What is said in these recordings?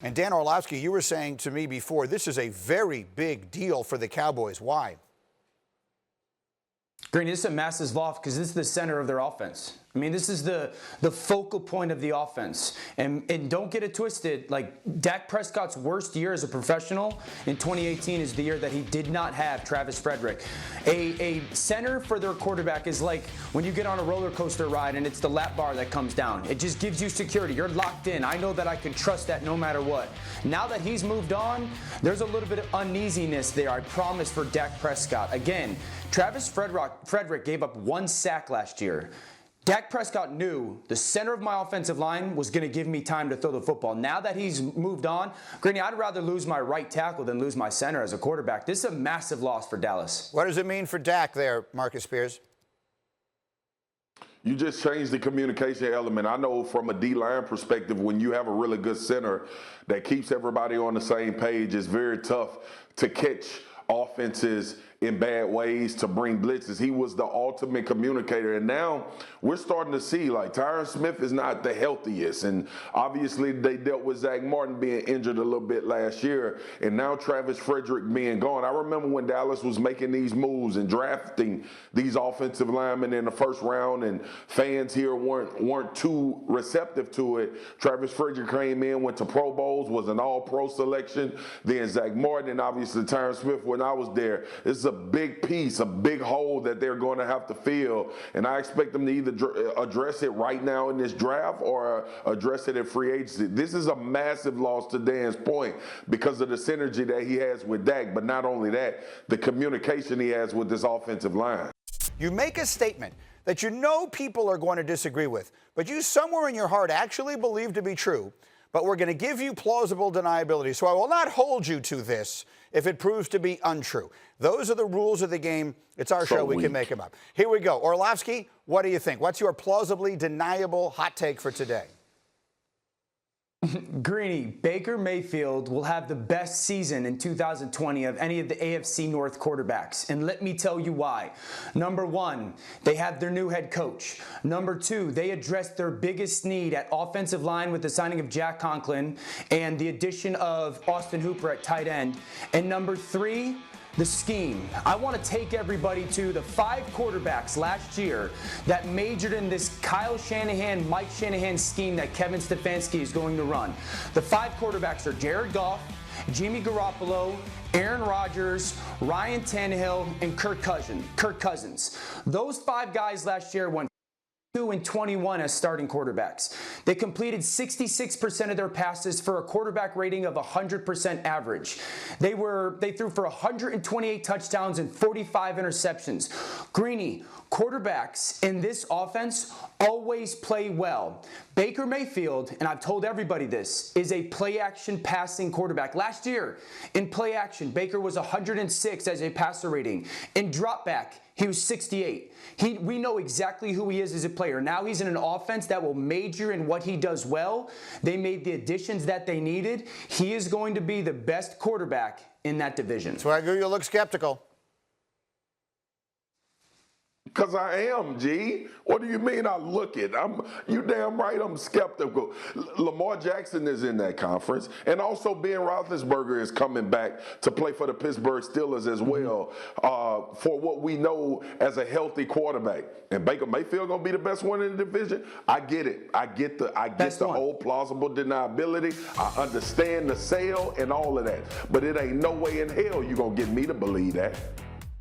And Dan Orlovsky, you were saying to me before, this is a very big deal for the Cowboys. Why? Green, this is a massive loss because this is the center of their offense. I mean, this is the focal point of the offense. And don't get it twisted, like Dak Prescott's worst year as a professional in 2018 is the year that he did not have Travis Frederick. A center for their quarterback is like when you get on a roller coaster ride and it's the lap bar that comes down. It just gives you security. You're locked in. I know that I can trust that no matter what. Now that he's moved on, there's a little bit of uneasiness there, I promise, for Dak Prescott. Again, Travis Frederick gave up 1 sack last year. Dak Prescott knew the center of my offensive line was going to give me time to throw the football. Now that he's moved on, Greeny, I'd rather lose my right tackle than lose my center as a quarterback. This is a massive loss for Dallas. What does it mean for Dak there, Marcus Spears? You just changed the communication element. I know from a D-line perspective, when you have a really good center that keeps everybody on the same page, it's very tough to catch offenses in bad ways, to bring blitzes. He was the ultimate communicator. And now we're starting to see, like, Tyron Smith is not the healthiest. And obviously they dealt with Zach Martin being injured a little bit last year. And now Travis Frederick being gone. I remember when Dallas was making these moves and drafting these offensive linemen in the first round, and fans here weren't too receptive to it. Travis Frederick came in, went to Pro Bowls, was an all-pro selection. Then Zach Martin, and obviously Tyron Smith when I was there. This is a big piece, a big hole that they're going to have to fill. And I expect them to either address it right now in this draft or address it at free agency. This is a massive loss, to Dan's point, because of the synergy that he has with Dak. But not only that, the communication he has with this offensive line. You make a statement that you know people are going to disagree with, but you somewhere in your heart actually believe to be true. But we're going to give you plausible deniability. So I will not hold you to this if it proves to be untrue. Those are the rules of the game. It's our show. We can make them up. Here we go. Orlovsky, what do you think? What's your plausibly deniable hot take for today? Greeny, Baker Mayfield will have the best season in 2020 of any of the AFC North quarterbacks. And let me tell you why. Number one, they have their new head coach. Number two, they addressed their biggest need at offensive line with the signing of Jack Conklin and the addition of Austin Hooper at tight end. And number three, the scheme. I want to take everybody to the 5 quarterbacks last year that majored in this Kyle Shanahan, Mike Shanahan scheme that Kevin Stefanski is going to run. The 5 quarterbacks are Jared Goff, Jimmy Garoppolo, Aaron Rodgers, Ryan Tannehill, and Kirk Cousins. Those 5 guys last year went 2-21 as starting quarterbacks. They completed 66% of their passes for a quarterback rating of 100% average. They threw for 128 touchdowns and 45 interceptions. Greeny, quarterbacks in this offense always play well. Baker Mayfield, and I've told everybody this, is a play-action passing quarterback. Last year, in play-action, Baker was 106 as a passer rating. In drop-back, he was 68. We know exactly who he is as a player. Now he's in an offense that will major in what he does well. They made the additions that they needed. He is going to be the best quarterback in that division. So I agree, you look skeptical. Because I am, G. What do you mean I look it? You damn right I'm skeptical. Lamar Jackson is in that conference. And also Ben Roethlisberger is coming back to play for the Pittsburgh Steelers as well for what we know as a healthy quarterback. And Baker Mayfield going to be the best one in the division? I get it. I get the whole plausible deniability. I understand the sale and all of that. But it ain't no way in hell you going to get me to believe that.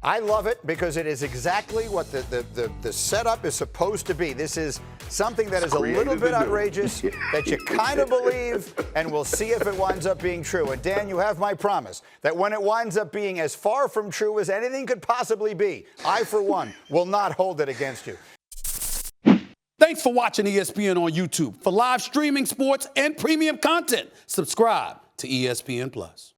I love it because it is exactly what the setup is supposed to be. This is something that is a little bit outrageous that you kind of believe, and we'll see if it winds up being true. And Dan, you have my promise that when it winds up being as far from true as anything could possibly be, I, for one, will not hold it against you. Thanks for watching ESPN on YouTube. For live streaming sports and premium content, subscribe to ESPN+.